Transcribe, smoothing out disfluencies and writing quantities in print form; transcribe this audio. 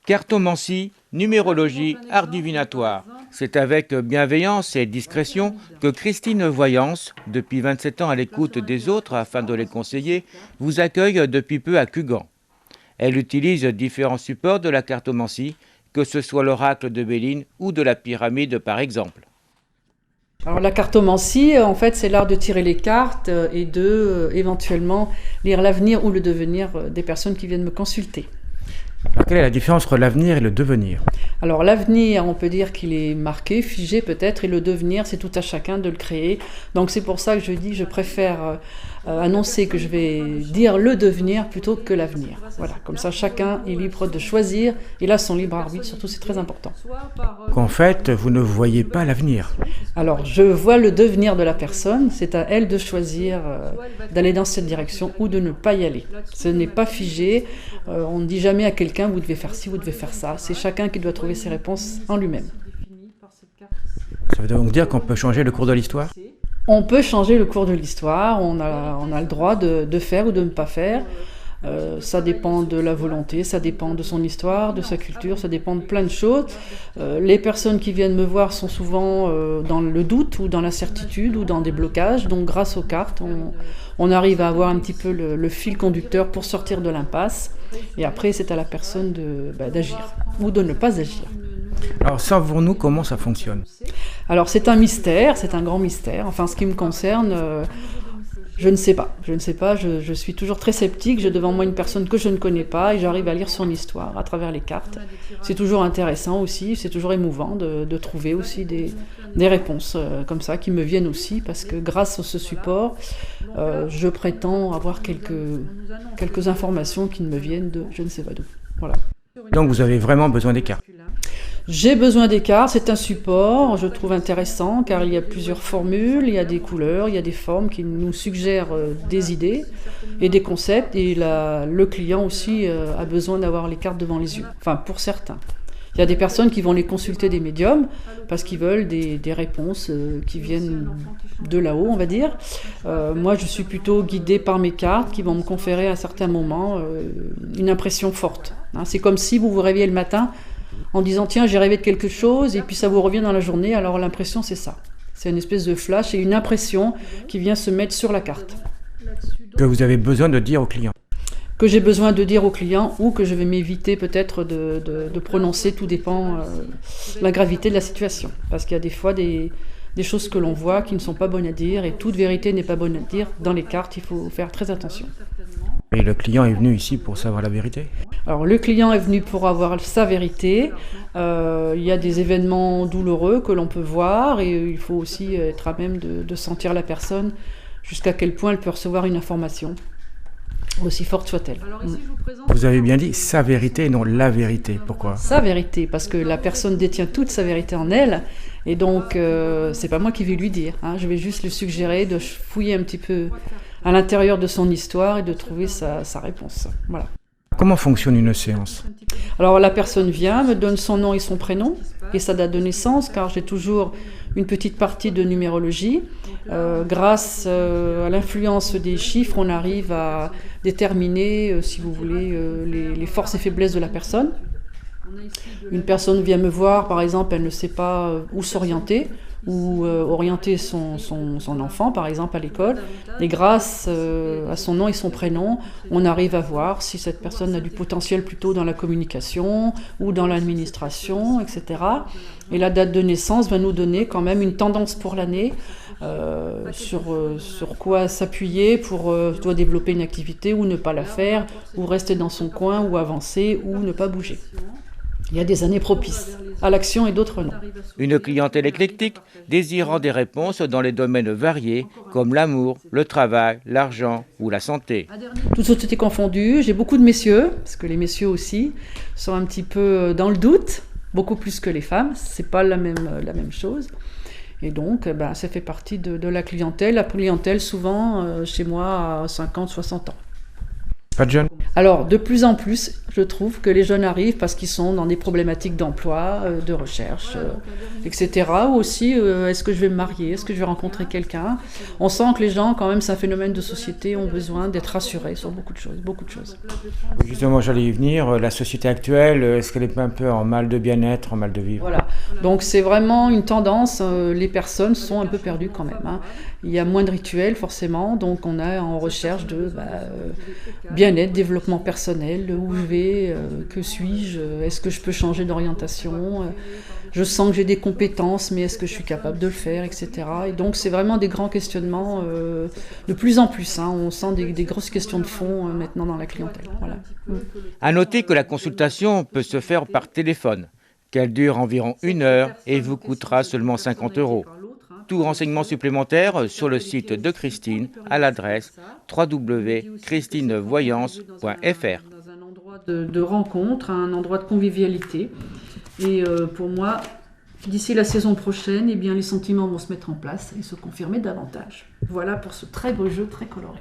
Cartomancie, numérologie, art divinatoire. C'est avec bienveillance et discrétion que Christine Voyance, depuis 27 ans à l'écoute des autres afin de les conseiller, vous accueille depuis peu à Cugand. Elle utilise différents supports de la cartomancie, que ce soit l'oracle de Béline ou de la pyramide par exemple. Alors la cartomancie, en fait, c'est l'art de tirer les cartes et de éventuellement lire l'avenir ou le devenir des personnes qui viennent me consulter. Alors, quelle est la différence entre l'avenir et le devenir? Alors l'avenir, on peut dire qu'il est marqué, figé peut-être, et le devenir, c'est tout à chacun de le créer. Donc c'est pour ça que je dis, je préfère annoncer que je vais dire le devenir plutôt que l'avenir. Voilà, comme ça chacun est libre de choisir, et là son libre arbitre, surtout c'est très important. Qu'en fait, vous ne voyez pas l'avenir. Alors je vois le devenir de la personne, c'est à elle de choisir d'aller dans cette direction ou de ne pas y aller. Ce n'est pas figé, on ne dit jamais à quelqu'un vous devez faire ci, vous devez faire ça, c'est chacun qui doit trouver ses réponses en lui-même. Ça veut donc dire qu'on peut changer le cours de l'histoire? On peut changer le cours de l'histoire, on a le droit de faire ou de ne pas faire. Ça dépend de la volonté, ça dépend de son histoire, de sa culture, ça dépend de plein de choses. Les personnes qui viennent me voir sont souvent dans le doute ou dans l'incertitude ou dans des blocages. Donc grâce aux cartes, on arrive à avoir un petit peu le fil conducteur pour sortir de l'impasse. Et après, c'est à la personne d'agir ou de ne pas agir. Alors savons-nous comment ça fonctionne? Alors c'est un mystère, c'est un grand mystère. Enfin, ce qui me concerne, je ne sais pas. Je suis toujours très sceptique. J'ai devant moi une personne que je ne connais pas et j'arrive à lire son histoire à travers les cartes. C'est toujours intéressant aussi, c'est toujours émouvant de trouver aussi des réponses comme ça qui me viennent aussi parce que grâce à ce support, je prétends avoir quelques informations qui me viennent de je ne sais pas d'où. Voilà. Donc vous avez vraiment besoin des cartes? J'ai besoin des cartes, c'est un support, je trouve intéressant car il y a plusieurs formules, il y a des couleurs, il y a des formes qui nous suggèrent des idées et des concepts et le client aussi a besoin d'avoir les cartes devant les yeux, enfin pour certains. Il y a des personnes qui vont les consulter des médiums parce qu'ils veulent des réponses qui viennent de là-haut, on va dire. Moi, je suis plutôt guidée par mes cartes qui vont me conférer à un certain moment une impression forte. C'est comme si vous vous réveillez le matin en disant tiens j'ai rêvé de quelque chose et puis ça vous revient dans la journée, alors l'impression c'est ça. C'est une espèce de flash et une impression qui vient se mettre sur la carte. Que vous avez besoin de dire au client? Que j'ai besoin de dire au client ou que je vais m'éviter peut-être de prononcer, tout dépend de la gravité de la situation. Parce qu'il y a des fois des choses que l'on voit qui ne sont pas bonnes à dire et toute vérité n'est pas bonne à dire. Dans les cartes, il faut faire très attention. Et le client est venu ici pour savoir la vérité? Alors le client est venu pour avoir sa vérité. Il y a des événements douloureux que l'on peut voir et il faut aussi être à même de sentir la personne jusqu'à quel point elle peut recevoir une information, aussi forte soit-elle. Vous avez bien dit sa vérité et non la vérité. Pourquoi? Sa vérité, parce que la personne détient toute sa vérité en elle et donc c'est pas moi qui vais lui dire. Je vais juste lui suggérer de fouiller un petit peu à l'intérieur de son histoire et de trouver sa réponse. Voilà. Comment fonctionne une séance? Alors la personne vient, me donne son nom et son prénom et sa date de naissance, car j'ai toujours une petite partie de numérologie. Grâce à l'influence des chiffres, on arrive à déterminer, si vous voulez, les forces et faiblesses de la personne. Une personne vient me voir, par exemple, elle ne sait pas où s'orienter, ou orienter son enfant, par exemple, à l'école. Et grâce à son nom et son prénom, on arrive à voir si cette personne a du potentiel plutôt dans la communication ou dans l'administration, etc. Et la date de naissance va nous donner quand même une tendance pour l'année, sur quoi s'appuyer pour soit développer une activité ou ne pas la faire, ou rester dans son coin, ou avancer, ou ne pas bouger. Il y a des années propices à l'action et d'autres non. Une clientèle éclectique désirant des réponses dans les domaines variés comme l'amour, le travail, l'argent ou la santé. Toutes sociétés confondues, j'ai beaucoup de messieurs, parce que les messieurs aussi sont un petit peu dans le doute, beaucoup plus que les femmes, c'est pas la même chose. Et donc, ça fait partie de la clientèle. La clientèle, souvent, chez moi, à 50, 60 ans. Pas de jeunes? Alors, de plus en plus, Je trouve que les jeunes arrivent parce qu'ils sont dans des problématiques d'emploi, de recherche, etc. Ou aussi, est-ce que je vais me marier? Est-ce que je vais rencontrer quelqu'un? On sent que les gens, quand même, c'est un phénomène de société, ont besoin d'être rassurés sur beaucoup de choses, beaucoup de choses. Justement, j'allais y venir. La société actuelle, est-ce qu'elle est un peu en mal de bien-être, en mal de vivre? Voilà. Donc c'est vraiment une tendance. Les personnes sont un peu perdues quand même, hein. Il y a moins de rituels forcément, donc on est en recherche de bien-être, développement personnel, où je vais, que suis-je, est-ce que je peux changer d'orientation, je sens que j'ai des compétences, mais est-ce que je suis capable de le faire, etc. Et donc c'est vraiment des grands questionnements de plus en plus, hein. On sent des grosses questions de fond maintenant dans la clientèle. Voilà. À noter que la consultation peut se faire par téléphone, qu'elle dure environ 1 heure et vous coûtera seulement 50 €. Tout renseignement supplémentaire sur le site de Christine à l'adresse www.christinevoyance.fr. Dans un endroit de rencontre, un endroit de convivialité. Et pour moi, d'ici la saison prochaine, eh bien, les sentiments vont se mettre en place et se confirmer davantage. Voilà pour ce très beau jeu très coloré.